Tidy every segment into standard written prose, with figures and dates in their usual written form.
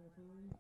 Mine's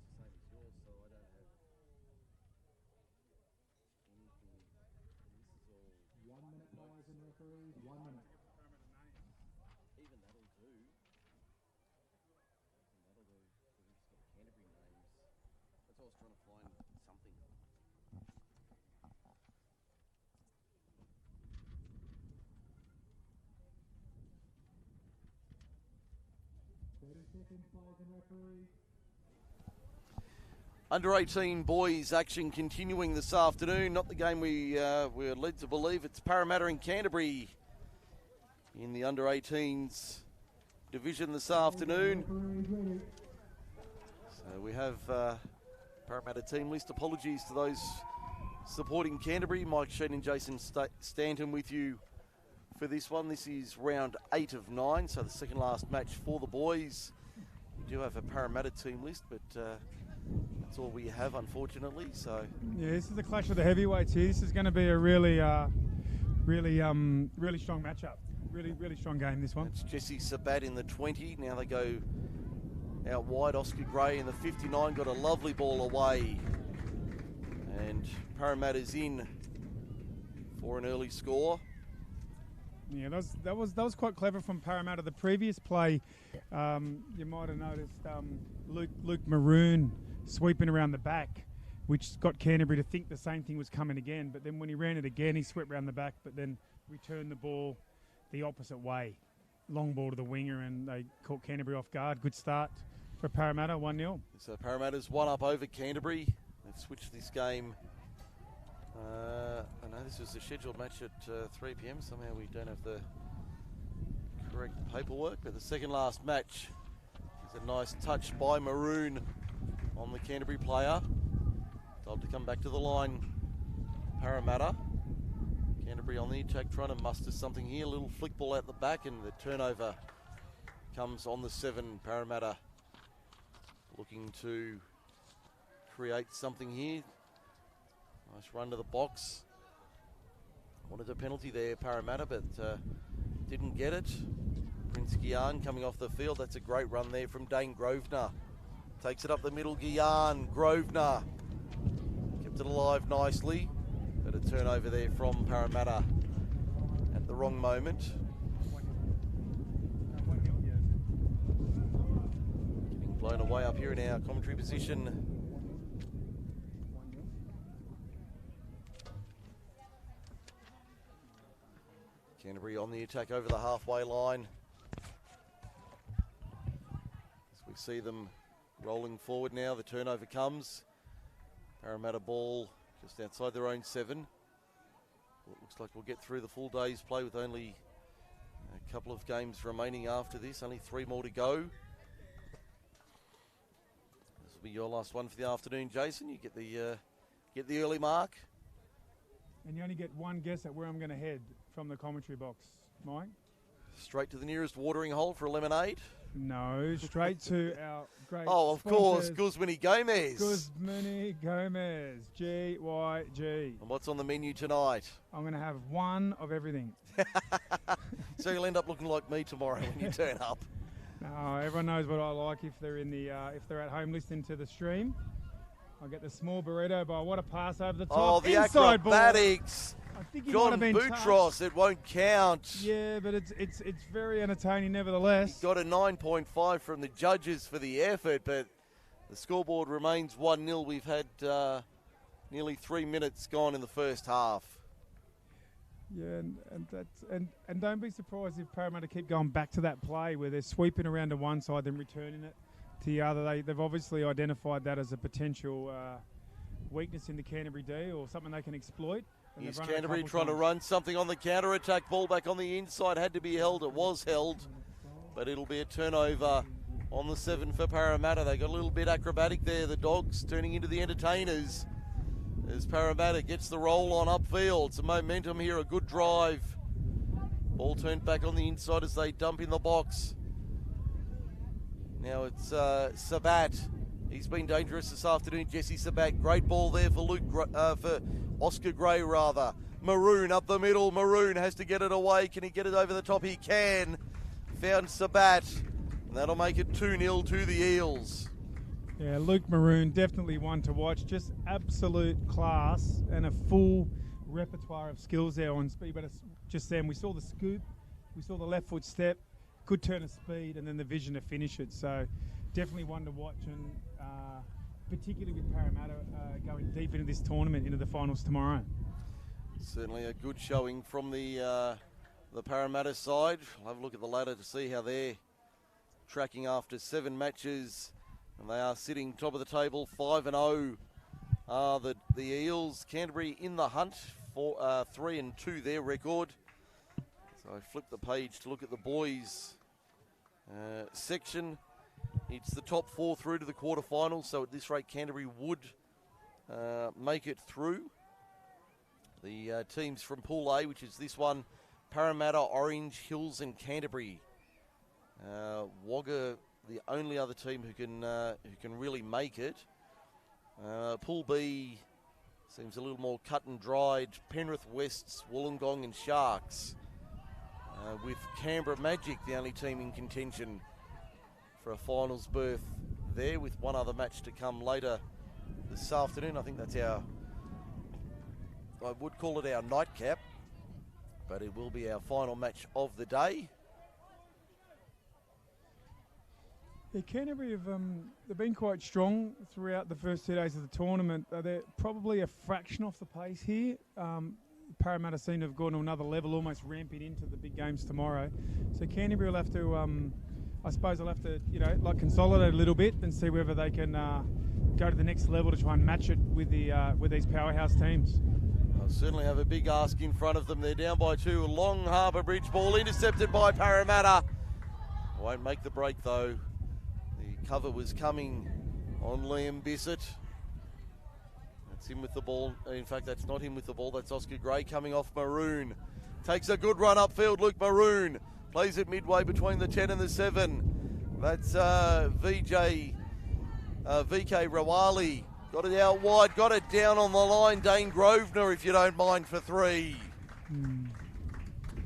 the same as yours, so I don't have anything. And this is all 1 minute, players and referees. 1 minute. even that'll do. And that'll do. We've just got Canterbury names. That's why I was trying to find something. 30 seconds, players and referees. Under 18 boys action continuing this afternoon. Not the game we were led to believe. It's Parramatta and Canterbury in the under 18s division this afternoon. So we have Parramatta team list. Apologies to those supporting Canterbury. Mike Sheen and Jason Stanton with you for this one. This is round 8 of 9, so the second last match for the boys. We do have a Parramatta team list, but that's all we have, unfortunately. So yeah, this is the clash of the heavyweights here. This is going to be a really strong matchup. Really strong game, this one. It's Jesse Sabat in the 20. Now they go out wide. Oscar Gray in the 59 got a lovely ball away, and Parramatta's in for an early score. Yeah, that was quite clever from Parramatta. The previous play, you might have noticed Luke Maroon sweeping around the back, which got Canterbury to think the same thing was coming again. But then when he ran it again, he swept around the back, but then returned the ball the opposite way. Long ball to the winger, and they caught Canterbury off guard. Good start for Parramatta, 1-0. So Parramatta's one up over Canterbury. They've switched this game. I know this was a scheduled match at 3 p.m. Somehow we don't have the correct paperwork, but the second last match is a nice touch by Maroon on the Canterbury player. Told to come back to the line, Parramatta. Canterbury on the attack, trying to muster something here. A little flick ball out the back, and the turnover comes on the 7. Parramatta looking to create something here. Nice run to the box. Wanted a penalty there, Parramatta, but didn't get it. Prince Guian coming off the field. That's a great run there from Dane Grosvenor. Takes it up the middle, Guian, Grosvenor. Kept it alive nicely, but a turnover there from Parramatta at the wrong moment. Getting blown away up here in our commentary position. Canterbury on the attack over the halfway line. As we see them rolling forward now, the turnover comes. Parramatta ball just outside their own 7. Well, it looks like we'll get through the full day's play with only a couple of games remaining after this. Only 3 more to go. This will be your last one for the afternoon, Jason. You get the early mark. And you only get one guess at where I'm going to head from the commentary box, Mike. Straight to the nearest watering hole for a lemonade. No, straight to our great of course, Guzmani Gomez. Guzmani Gomez, GYG. And what's on the menu tonight? I'm going to have one of everything. So you'll end up looking like me tomorrow when you turn up. No, everyone knows what I like if they're in the if they're at home listening to the stream. I'll get the small burrito, but what a pass over the top. Oh, the inside acrobatics. Ball. I think he John might have been Boutros, touched. it won't count. Yeah, but it's very entertaining nevertheless. He got a 9.5 from the judges for the effort, but the scoreboard remains 1-0. We've had nearly 3 minutes gone in the first half. Yeah, and don't be surprised if Parramatta keep going back to that play where they're sweeping around to one side, then returning it to the other. They've obviously identified that as a potential weakness in the Canterbury D, or something they can exploit. And Here's they've run it a Canterbury couple trying to times. run something on the counter-attack. Ball back on the inside, had to be held. It was held, but it'll be a turnover on the 7 for Parramatta. They got a little bit acrobatic there, the Dogs, turning into the entertainers as Parramatta gets the roll on upfield. Some momentum here, a good drive. Ball turned back on the inside as they dump in the box. Now it's Sabat. He's been dangerous this afternoon, Jesse Sabat. Great ball there for for Oscar Gray, rather. Maroon up the middle. Maroon has to get it away. Can he get it over the top? He can. Found Sabat. And that'll make it 2-0 to the Eels. Yeah, Luke Maroon, definitely one to watch. Just absolute class and a full repertoire of skills there on speed. But just then, we saw the scoop, we saw the left foot step, good turn of speed, and then the vision to finish it. So definitely one to watch, and particularly with Parramatta going deep into this tournament, into the finals tomorrow. Certainly a good showing from the Parramatta side. I'll have a look at the ladder to see how they're tracking after 7 matches, and they are sitting top of the table. 5-0 are the Eels. Canterbury in the hunt for 3-2 their record. So I flip the page to look at the boys section. It's the top 4 through to the quarterfinals, so at this rate Canterbury would make it through. The teams from Pool A, which is this one, Parramatta, Orange, Hills and Canterbury. Wagga, the only other team who can really make it. Pool B seems a little more cut and dried. Penrith, Wests, Wollongong and Sharks. With Canberra Magic, the only team in contention for a finals berth there, with one other match to come later this afternoon. I think that's I would call it our nightcap, but it will be our final match of the day. Yeah, Canterbury they've been quite strong throughout the first 2 days of the tournament. They're probably a fraction off the pace here. Parramatta seem to have gone to another level, almost ramping into the big games tomorrow. So Canterbury will have to, I suppose, they'll have to, consolidate a little bit and see whether they can go to the next level to try and match it with these powerhouse teams. They'll certainly have a big ask in front of them. They're down by 2. Long Harbour Bridge ball intercepted by Parramatta. Won't make the break though. The cover was coming on Liam Bissett. That's him with the ball. In fact, that's not him with the ball. That's Oscar Gray coming off Maroon. Takes a good run upfield. Luke Maroon plays it midway between the 10 and the 7. That's VK Rawali. Got it out wide. Got it down on the line. Dane Grosvenor, if you don't mind, for 3.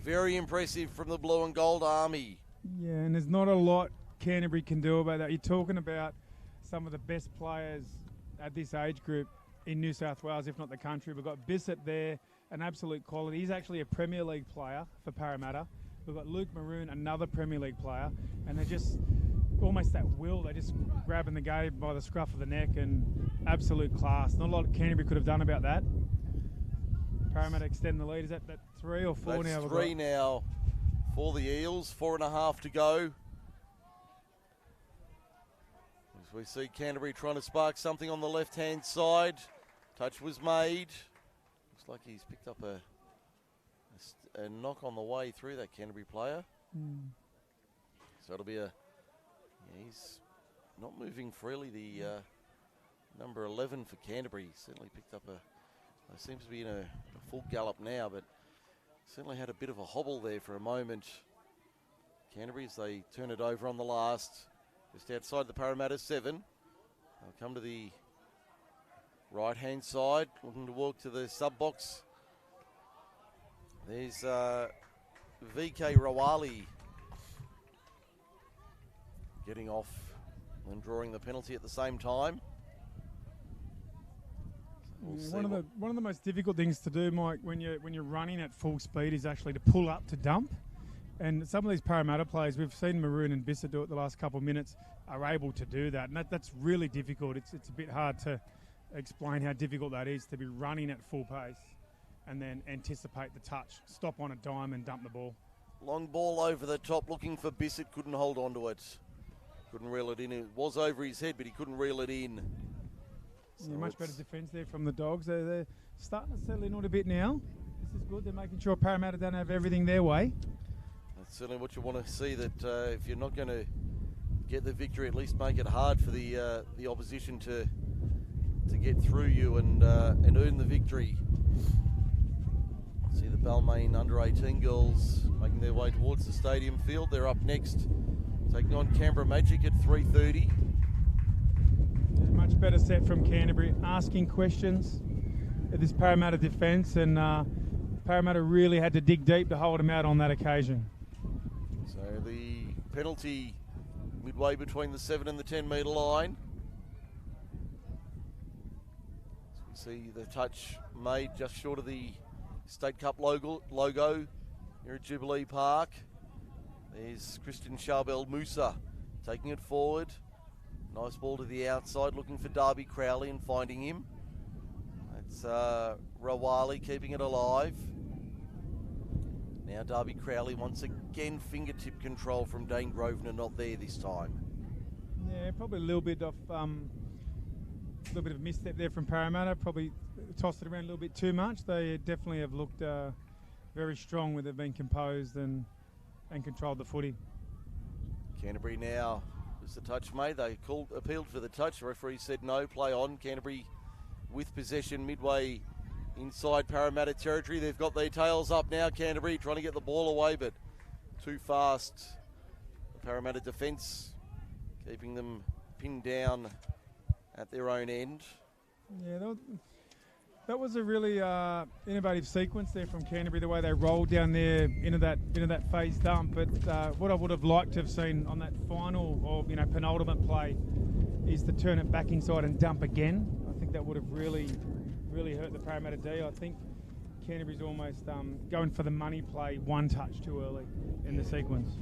Very impressive from the Blue and Gold Army. Yeah, and there's not a lot Canterbury can do about that. You're talking about some of the best players at this age group in New South Wales, if not the country. We've got Bissett there, an absolute quality. He's actually a Premier League player for Parramatta. We've got Luke Maroon, another Premier League player, and they're just almost that will. They're just grabbing the game by the scruff of the neck, and absolute class. Not a lot Canterbury could have done about that. Parramatta extend the lead. Is that 3 or 4 now? That's 3 now for the Eels. 4.5 to go. As we see Canterbury trying to spark something on the left-hand side. Touch was made. Looks like he's picked up a knock on the way through, that Canterbury player. So it'll be he's not moving freely. The number 11 for Canterbury certainly picked up seems to be in a full gallop now, but certainly had a bit of a hobble there for a moment. Canterbury, as they turn it over on the last, just outside the Parramatta 7. They'll come to the right-hand side, looking to walk to the sub-box. There's VK Rawali getting off and drawing the penalty at the same time. One of the most difficult things to do, Mike, when you're running at full speed is actually to pull up to dump. And some of these Parramatta players, we've seen Maroon and Bissett do it the last couple of minutes, are able to do that. And that's really difficult. It's a bit hard to explain how difficult that is, to be running at full pace and then anticipate the touch, stop on a dime and dump the ball. Long ball over the top, looking for Bissett, couldn't hold on to it. Couldn't reel it in. It was over his head, but he couldn't reel it in. So Yeah, much better defence there from the Dogs. They're starting to settle in a bit now. This is good. They're making sure Parramatta don't have everything their way. That's certainly what you want to see, that if you're not going to get the victory, at least make it hard for the opposition to get through you and earn the victory. See the Balmain under-18 girls making their way towards the stadium field. They're up next, taking on Canberra Magic at 3:30. Much better set from Canterbury, asking questions at this Parramatta defence, and Parramatta really had to dig deep to hold them out on that occasion. So the penalty midway between the 7 and the 10 metre line. So we see the touch made just short of the State Cup logo here at Jubilee Park. There's Christian Charbel Musa taking it forward. Nice ball to the outside, looking for Darby Crowley and finding him. That's Rawali keeping it alive. Now Darby Crowley once again, fingertip control from Dane Grosvenor, not there this time. Yeah, probably a little bit of a misstep there from Parramatta. Probably tossed it around a little bit too much. They definitely have looked very strong when they've been composed and controlled the footy. Canterbury now, was the touch made? They appealed for the touch. The referee said no, play on. Canterbury with possession midway inside Parramatta territory. They've got their tails up now, Canterbury, trying to get the ball away, but too fast. The Parramatta defence keeping them pinned down at their own end. Yeah, that was a really innovative sequence there from Canterbury, the way they rolled down there into that phase dump. But what I would have liked to have seen on that final or penultimate play is to turn it back inside and dump again. I think that would have really hurt the Parramatta D. I think Canterbury's almost going for the money play one touch too early in the sequence.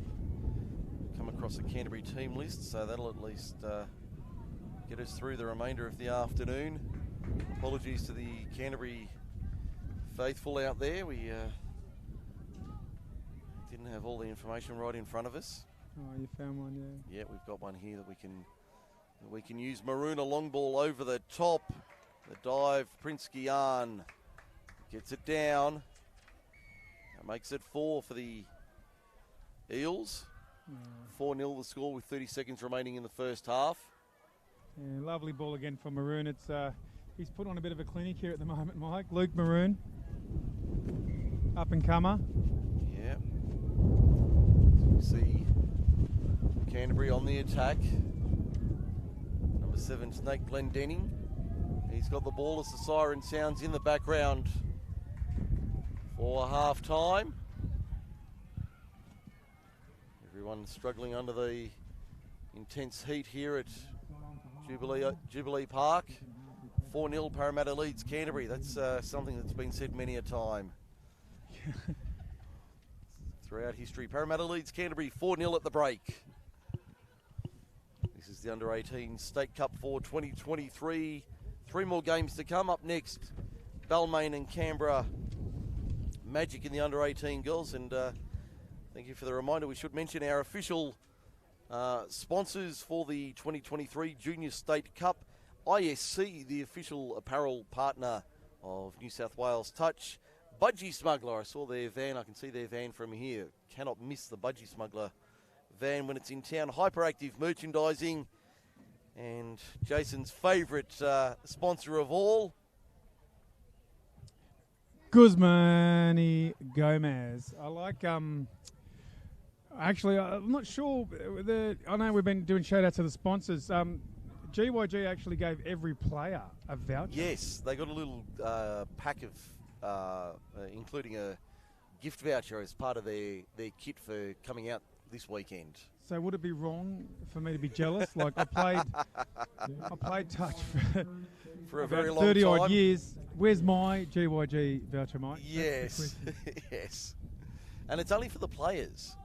Come across a Canterbury team list, so that'll at least get us through the remainder of the afternoon. Apologies to the Canterbury faithful out there. We didn't have all the information right in front of us. Oh, you found one, yeah. Yeah, we've got one here that we can use. Maroon, a long ball over the top. The dive, Prince Guian gets it down. That makes it 4 for the Eels. 4-0 the score with 30 seconds remaining in the first half. Yeah, lovely ball again from Maroon. It's he's put on a bit of a clinic here at the moment, Mike. Luke Maroon, up and comer. Yeah. So we see Canterbury on the attack. Number 7, Snake Glendenning. He's got the ball as the siren sounds in the background for half time. Everyone struggling under the intense heat here at Jubilee Park. 4-0 Parramatta leads Canterbury. That's something that's been said many a time throughout history. Parramatta leads Canterbury 4-0 at the break. This is the under-18 State Cup for 2023. 3 more games to come. Up next, Balmain and Canberra Magic in the under-18 girls. And thank you for the reminder. We should mention our official sponsors for the 2023 Junior State Cup. ISC, the official apparel partner of New South Wales Touch. Budgie Smuggler, I saw their van. I can see their van from here. Cannot miss the Budgie Smuggler van when it's in town. Hyperactive Merchandising. And Jason's favourite sponsor of all, Guzmani Gomez. I like. Actually, I'm not sure. I know we've been doing shout outs to the sponsors. GYG actually gave every player a voucher. Yes, they got a little pack of, including a gift voucher as part of their kit for coming out this weekend. So would it be wrong for me to be jealous? Like I played touch for a very long 30 time. odd years. Where's my GYG voucher, Mike? Yes, yes. And it's only for the players.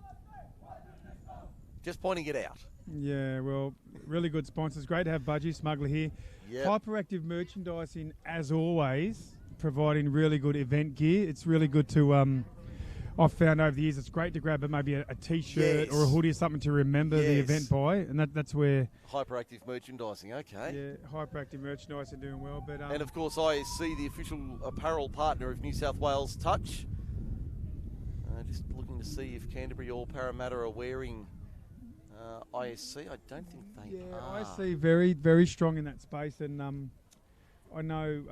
Just pointing it out. Yeah, well, really good sponsors. Great to have Budgie Smuggler here. Yep. Hyperactive Merchandising, as always, providing really good event gear. It's really good to I've found over the years it's great to grab maybe a T-shirt Yes. or a hoodie or something to remember the Yes. event by, and that's where Hyperactive merchandising, okay. hyperactive merchandise are doing well. But And of course, ISC, the official apparel partner of New South Wales Touch. Just looking to see if Canterbury or Parramatta are wearing ISC. I don't think they are. ISC very, very strong in that space, and I know,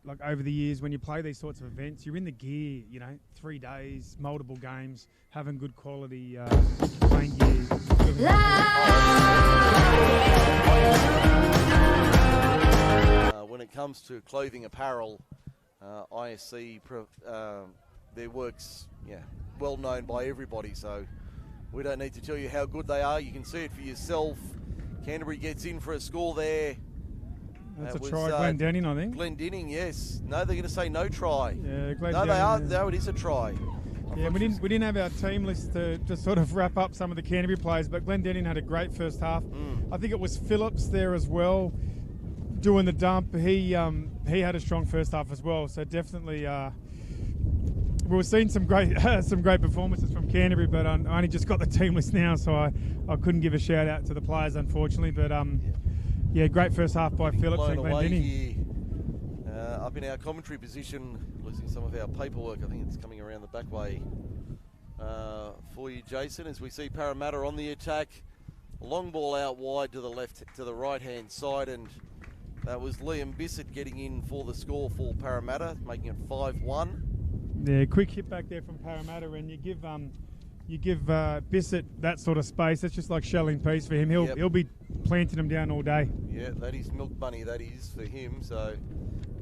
like over the years, when you play these sorts of events, you're in the gear, 3 days, multiple games, having good quality playing gear. When it comes to clothing apparel, ISC, their work's well known by everybody, so we don't need to tell you how good they are. You can see it for yourself. Canterbury gets in for a score there. That's That a try, was, Glendinning, I think. Glendinning, yes. No, they're going to say no try. Yeah, Glendinning. No, they are. No, it is a try. Yeah, we didn't have our team list to sort of wrap up some of the Canterbury players, but Glendinning had a great first half. I think it was Phillips there as well, doing the dump. He had a strong first half as well, so definitely we were seeing some great performances from Canterbury, but I only just got the team list now, so I couldn't give a shout out to the players unfortunately. But great first half by Phillips and Glendinning. Up in our commentary position, losing some of our paperwork. I think it's coming around the back way for you, Jason, as we see Parramatta on the attack. Long ball out wide to the left, to the right-hand side, and that was Liam Bissett getting in for the score for Parramatta, making it 5-1. Yeah, quick hit back there from Parramatta, and you give Bissett that sort of space. That's just like shelling peas for him. He'll be planting them down all day. Yeah, that is milk money, that is, for him. So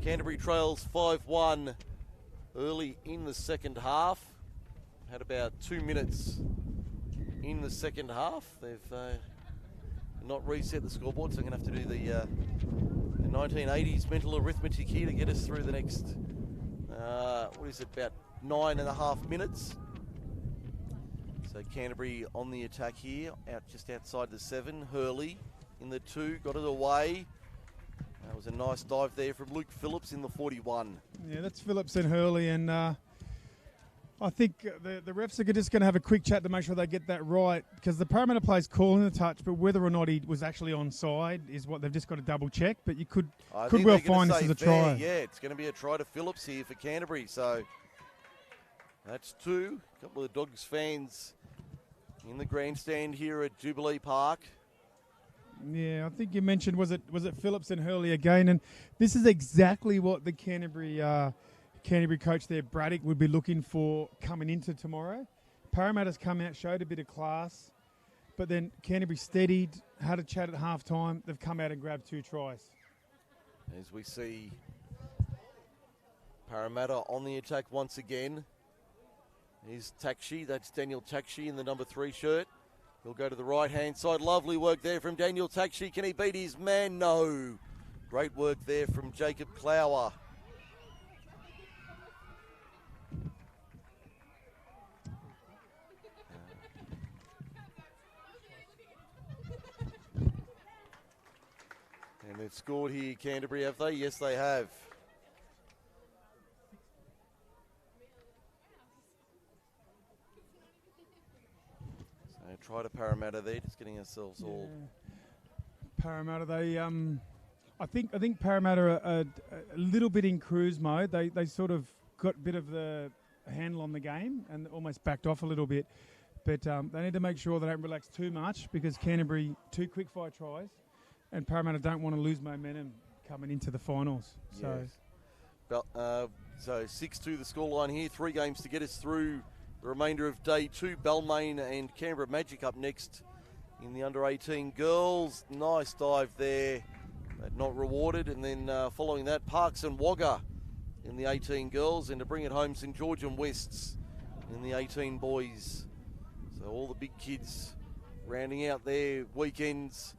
Canterbury trails 5-1 early in the second half. Had about 2 minutes in the second half. They've not reset the scoreboard, so I'm going to have to do the 1980s mental arithmetic here to get us through the next, about 9.5 minutes. So Canterbury on the attack here, just outside the 7. Hurley in the 2, got it away. That was a nice dive there from Luke Phillips in the 41. Yeah, that's Phillips and Hurley, and I think the refs are just going to have a quick chat to make sure they get that right, because the Parramatta player's calling the touch, but whether or not he was actually onside is what they've just got to double check. But you could well find this as a try. Yeah, it's going to be a try to Phillips here for Canterbury. So that's 2. A couple of Dogs fans in the grandstand here at Jubilee Park. Yeah, I think you mentioned was it Phillips and Hurley again, and this is exactly what the Canterbury coach there, Braddock, would be looking for coming into tomorrow. Parramatta's come out, showed a bit of class, but then Canterbury steadied, had a chat at half time. They've come out and grabbed 2 tries. As we see Parramatta on the attack once again. Here's Takshi, that's Daniel Takshi in the number 3 shirt. He'll go to the right-hand side. Lovely work there from Daniel Takshi. Can he beat his man? No. Great work there from Jacob Clower. And they've scored here, Canterbury, have they? Yes, they have. Try to Parramatta there, just getting ourselves all. Parramatta, they I think Parramatta are a little bit in cruise mode. They sort of got a bit of the handle on the game and almost backed off a little bit. But they need to make sure they don't relax too much, because Canterbury 2 quick fire tries, and Parramatta don't want to lose momentum coming into the finals. So, yes. So 6-2 the scoreline here. 3 games to get us through the remainder of day 2. Balmain and Canberra Magic up next in the under-18 girls. Nice dive there, but not rewarded. And then following that, Parks and Wagga in the 18 girls. And to bring it home, St George and Wests in the 18 boys. So all the big kids rounding out their weekends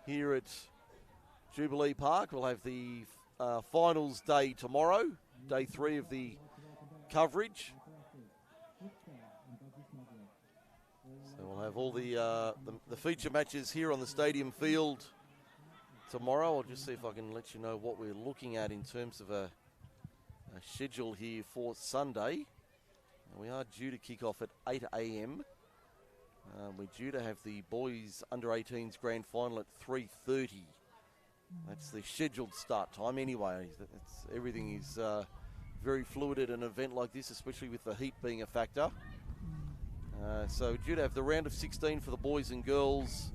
here at Jubilee Park. We'll have the finals day tomorrow, day 3 of the coverage. So we'll have all the feature matches here on the stadium field tomorrow. I'll just see if I can let you know what we're looking at in terms of a schedule here for Sunday. We are due to kick off at 8 a.m. We're due to have the boys under 18s grand final at 3:30. That's the scheduled start time anyway. Everything is very fluid at an event like this, especially with the heat being a factor. So due to have the round of 16 for the boys and girls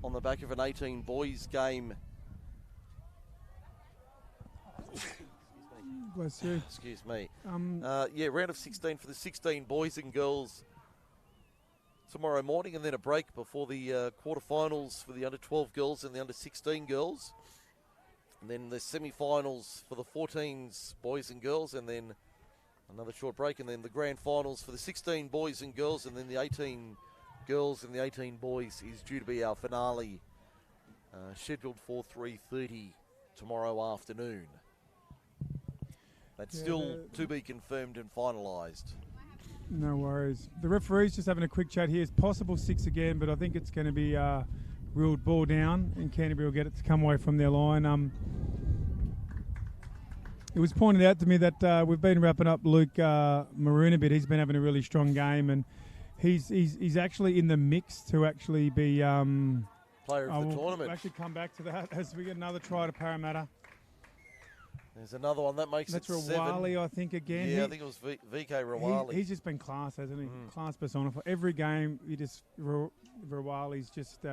on the back of an 18 boys game. Bless you. Excuse me. Round of 16 for the 16 boys and girls tomorrow morning, and then a break before the quarterfinals for the under 12 girls and the under 16 girls. And then the semi-finals for the 14s boys and girls, and then another short break, and then the grand finals for the 16 boys and girls, and then the 18 girls and the 18 boys is due to be our finale, scheduled for 3:30 tomorrow afternoon. That's still to be confirmed and finalised. No worries. The referee's just having a quick chat here. It's possible 6 again, but I think it's going to be ruled ball down, and Canterbury will get it to come away from their line. It was pointed out to me that we've been wrapping up Luke Maroon a bit. He's been having a really strong game, and he's actually in the mix to actually be player of the tournament. We'll actually come back to that as we get another try to Parramatta. There's another one that makes That's it 7. Rawali, I think, again. Yeah, I think it was VK Rawali. He's just been class, hasn't he? Class personified. Every game, Rawali's just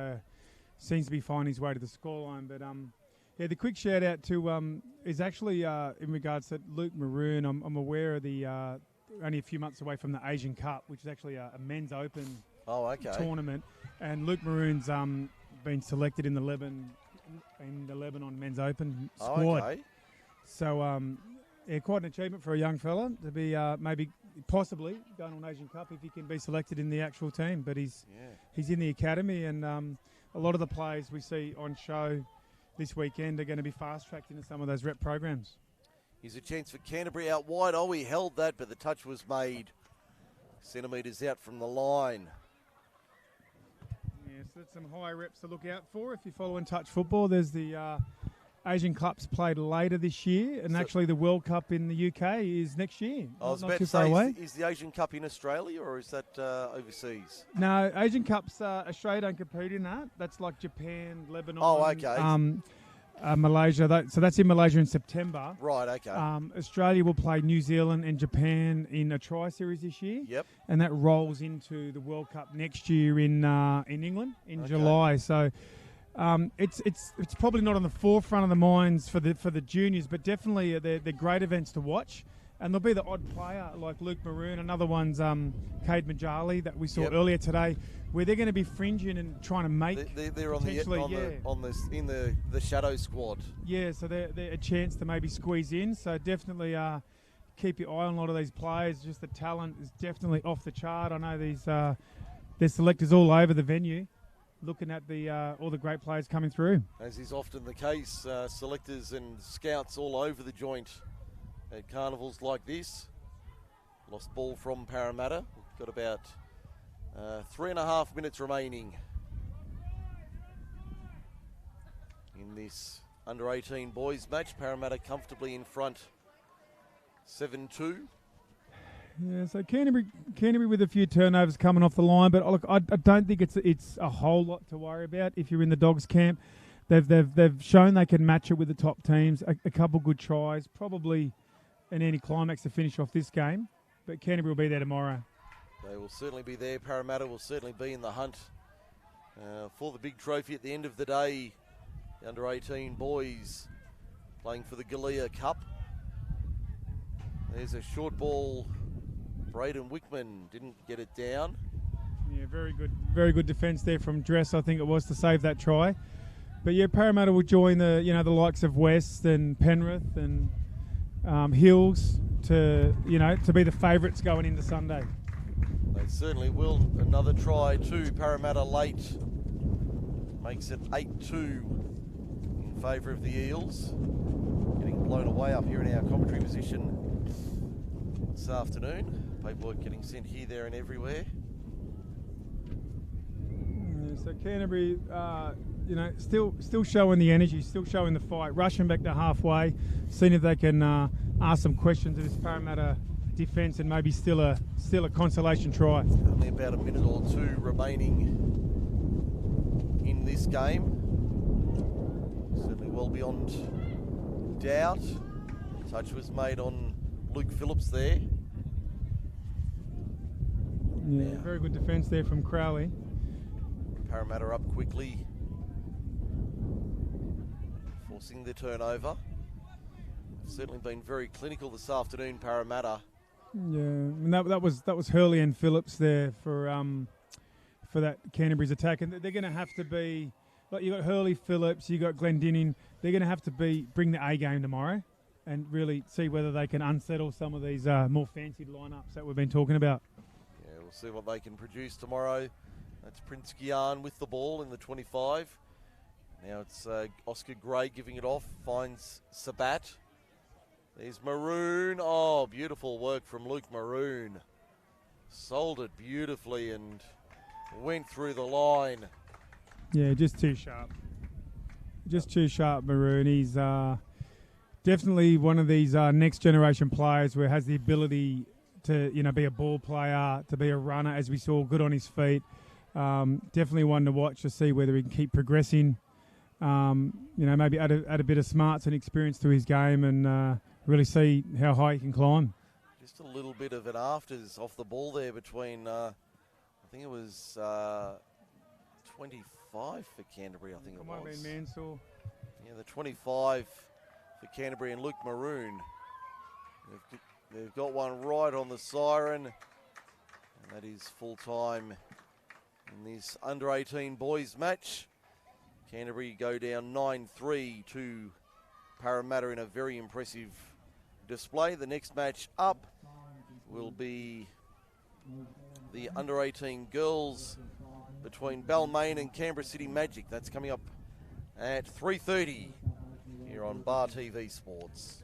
seems to be finding his way to the scoreline. But the quick shout out to is actually in regards to Luke Maroon. I'm aware of the only a few months away from the Asian Cup, which is actually a men's open tournament, and Luke Maroon's been selected in the Lebanon men's open squad. Okay. So, quite an achievement for a young fella to be possibly going on Asian Cup if he can be selected in the actual team. But he's in the academy, and a lot of the players we see on show this weekend are going to be fast-tracked into some of those rep programs. Here's a chance for Canterbury out wide. Oh, he held that, but the touch was made centimetres out from the line. Yeah, so that's some high reps to look out for if you follow and touch football. There's the Asian Cups played later this year, and actually the World Cup in the UK is next year. I was about to say, is the Asian Cup in Australia, or is that overseas? No, Asian Cups, Australia don't compete in that. That's like Japan, Lebanon. Oh, okay. Malaysia. So that's in Malaysia in September. Right, okay. Australia will play New Zealand and Japan in a tri-series this year. Yep. And that rolls into the World Cup next year in England in July. So it's probably not on the forefront of the minds for the juniors, but definitely they're great events to watch. And there'll be the odd player like Luke Maroon. Another one's Cade Majali that we saw earlier today, where they're going to be fringing and trying to make. They're in the shadow squad. Yeah, so they're a chance to maybe squeeze in. So definitely keep your eye on a lot of these players. Just the talent is definitely off the chart. I know there's selectors all over the venue, looking at all the great players coming through. As is often the case, selectors and scouts all over the joint at carnivals like this. Lost ball from Parramatta. We've got about 3.5 minutes remaining in this under-18 boys match. Parramatta comfortably in front, 7-2. Yeah, so Canterbury with a few turnovers coming off the line, but look, I don't think it's a whole lot to worry about if you're in the Dogs camp. They've shown they can match it with the top teams. A couple good tries, probably an anti-climax to finish off this game, but Canterbury will be there tomorrow. They will certainly be there. Parramatta will certainly be in the hunt for the big trophy at the end of the day. The under-18 boys playing for the Galea Cup. There's a short ball. Braden Wickman didn't get it down. Yeah, very good defence there from Dress, I think it was, to save that try. But yeah, Parramatta will join the likes of West and Penrith and Hills to be the favourites going into Sunday. They certainly will. Another try to Parramatta late makes it 8-2 in favour of the Eels. Getting blown away up here in our commentary position this afternoon. Paperwork getting sent here, there and everywhere. Yeah, so Canterbury, still showing the energy, still showing the fight, rushing back to halfway, seeing if they can ask some questions of this Parramatta defence and maybe still a consolation try. Only about a minute or two remaining in this game. Certainly well beyond doubt. Touch was made on Luke Phillips there. Yeah, very good defence there from Crowley. Parramatta up quickly, forcing the turnover. Certainly been very clinical this afternoon, Parramatta. Yeah, and that was Hurley and Phillips there for that Canterbury's attack, and they're going to have to be like you got Hurley, Phillips, you got Glendinning. They're going to have to bring the A game tomorrow, and really see whether they can unsettle some of these more fancied lineups that we've been talking about. Yeah, we'll see what they can produce tomorrow. That's Prince Gian with the ball in the 25. Now it's Oscar Gray giving it off, finds Sabat. There's Maroon. Oh, beautiful work from Luke Maroon. Sold it beautifully and went through the line. Yeah, just too sharp. Just too sharp, Maroon. He's definitely one of these next generation players who has the ability to, be a ball player, to be a runner, as we saw, good on his feet. Definitely one to watch to see whether he can keep progressing. Maybe add a bit of smarts and experience to his game and really see how high he can climb. Just a little bit of an afters off the ball there between, I think it was 25 for Canterbury, I think it might was. have been Mansell. Yeah, the 25 for Canterbury and Luke Maroon. They've got one right on the siren, and that is full time in this under-18 boys match. Canterbury go down 9-3 to Parramatta in a very impressive display. The next match up will be the under-18 girls between Balmain and Canberra City Magic. That's coming up at 3:30 here on Bar TV Sports.